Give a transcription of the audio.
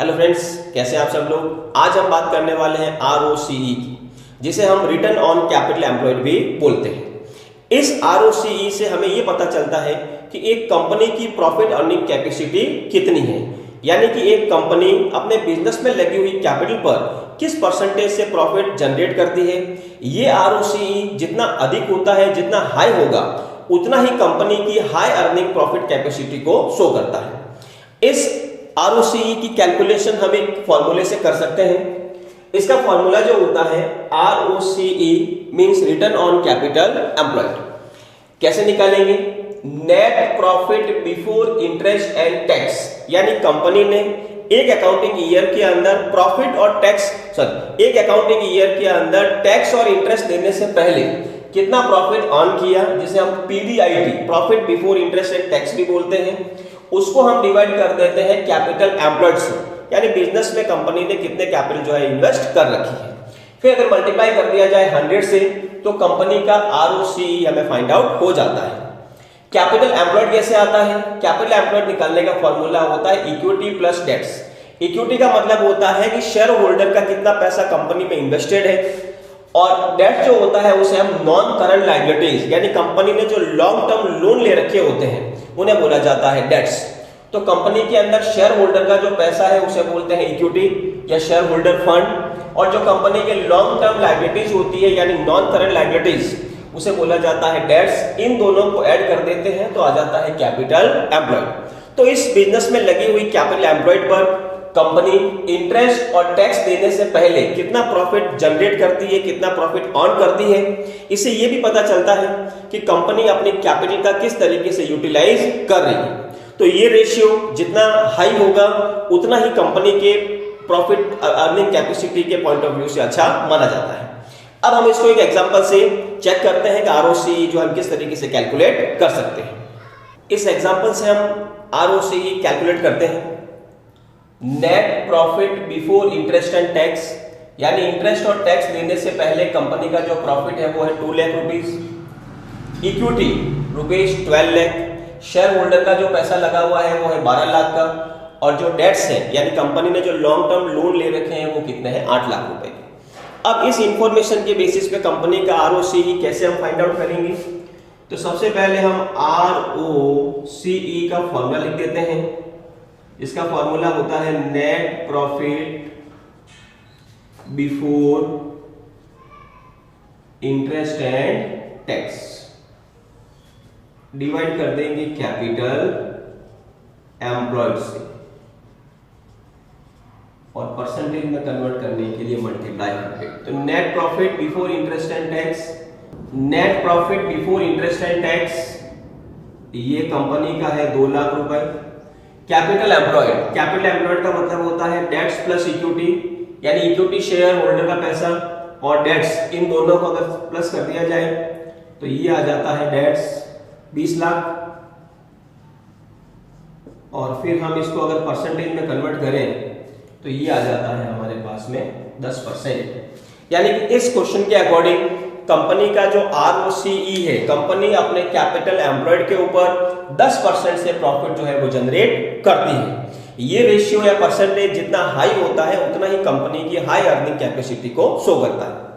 Hello friends, कैसे हैं आप सब लोग। आज हम बात करने वाले हैं ROCE की, जिसे हम रिटर्न ऑन कैपिटल एम्प्लॉयड भी बोलते हैं। इस ROCE से हमें ये पता चलता है कि एक कंपनी की प्रॉफिट अर्निंग कैपेसिटी कितनी है, यानी कि एक कंपनी अपने बिजनेस में लगी हुई कैपिटल पर किस परसेंटेज से प्रॉफिट जनरेट करती है। ये ROCE जितना अधिक होता है, जितना हाई होगा, उतना ही कंपनी की हाई अर्निंग प्रॉफिट कैपेसिटी को शो करता है। इस ROCE की कैलकुलेशन हम एक फॉर्मूले से कर सकते हैं। इसका फॉर्मूला जो होता है ROCE means return on capital employed. कैसे निकालेंगे? Net profit before interest and tax, यानी कंपनी ने एक अकाउंटिंग ईयर के अंदर प्रॉफिट और टैक्स एक अकाउंटिंग ईयर के अंदर टैक्स और इंटरेस्ट देने से पहले कितना प्रॉफिट अर्न किया, जिसे हम PBIT profit before interest and tax भी बोलते हैं, उसको हम डिवाइड कर देते हैं कैपिटल एम्प्लॉयड से, यानी बिजनेस में कंपनी ने कितने कैपिटल जो है इन्वेस्ट कर रखी है। फिर अगर मल्टीप्लाई कर दिया जाए 100 से, तो कंपनी का ROCE हमें फाइंड आउट हो जाता है। कैपिटल एम्प्लॉयड कैसे आता है? कैपिटल एम्प्लॉयड निकालने का फॉर्मूला होता है इक्विटी प्लस डेट्स। इक्विटी का मतलब होता है कि शेयर होल्डर का कितना पैसा कंपनी में इन्वेस्टेड है, और डेट जो होता है उसे हम नॉन करंट लायबिलिटीज, यानी कंपनी ने जो लॉन्ग टर्म लोन ले रखे होते हैं उन्हें बोला जाता है डेट्स। तो कंपनी के अंदर शेयर होल्डर का जो पैसा है उसे बोलते हैं इक्विटी या शेयर होल्डर फंड, और जो कंपनी के लॉन्ग टर्म लायबिलिटीज होती है यानी नॉन करंट लायबिलिटीज, उसे बोला जाता है डेट्स। इन दोनों को ऐड कर देते हैं तो आ जाता है कैपिटल एम्प्लॉयड। तो इस बिजनेस में लगी हुई कैपिटल एम्प्लॉयड पर कंपनी इंटरेस्ट और टैक्स देने से पहले कितना प्रॉफिट जनरेट करती है, कितना प्रॉफिट अर्न करती है। इससे ये भी पता चलता है कि कंपनी अपनी कैपिटल का किस तरीके से यूटिलाइज कर रही है। तो ये रेशियो जितना हाई होगा, उतना ही कंपनी के प्रॉफिट अर्निंग कैपेसिटी के पॉइंट ऑफ व्यू से अच्छा माना जाता है। अब हम इसको एक एग्जांपल से चेक करते हैं कि ROCE जो हम किस तरीके से कैलकुलेट कर सकते हैं। इस एग्जांपल से हम ROCE कैलकुलेट करते हैं। Net profit before interest and tax, यानी इंटरेस्ट और टैक्स देने से पहले कंपनी का जो प्रॉफिट है वो है 2 lakh rupees. Equity rupees 12 lakh. Share holder का जो पैसा लगा हुआ है वो है 12 लाख का, और जो डेट्स है यानी कंपनी ने जो लॉन्ग टर्म लोन ले रखे हैं वो कितने हैं? 8 लाख रुपए के। अब इस इंफॉर्मेशन के बेसिस पे कंपनी का ROCE कैसे हम फाइंड आउट करेंगे? तो सबसे पहले हम ROCE का फॉर्मूला लिख देते हैं। इसका फॉर्मूला होता है net profit before interest and tax, divide कर देंगे कैपिटल एम्प्लॉयड से, और परसेंटेज में कन्वर्ट करने के लिए मल्टीप्लाई करते हैं। तो net profit before interest and tax, net profit before interest and tax ये कंपनी का है 2 लाख रुपए। कैपिटल एम्प्लॉयड, कैपिटल एम्प्लॉयड का मतलब होता है डेट्स प्लस इक्विटी, यानी इक्विटी शेयर होल्डर का पैसा और डेट्स, इन दोनों को अगर प्लस कर दिया जाए तो ये आ जाता है डेट्स 20 लाख, और फिर हम इसको अगर परसेंटेज में कन्वर्ट करें तो ये आ जाता है हमारे पास में 10%। यानी कि इस क्वेश्चन के अकॉर्डिंग कंपनी का जो ROCE है, कंपनी अपने कैपिटल एम्प्लॉयड के ऊपर 10% से प्रॉफिट जो है वो जनरेट करती है। ये रेशियो या परसेंटेज जितना हाई होता है, उतना ही कंपनी की हाई अर्निंग कैपेसिटी को शो करता है।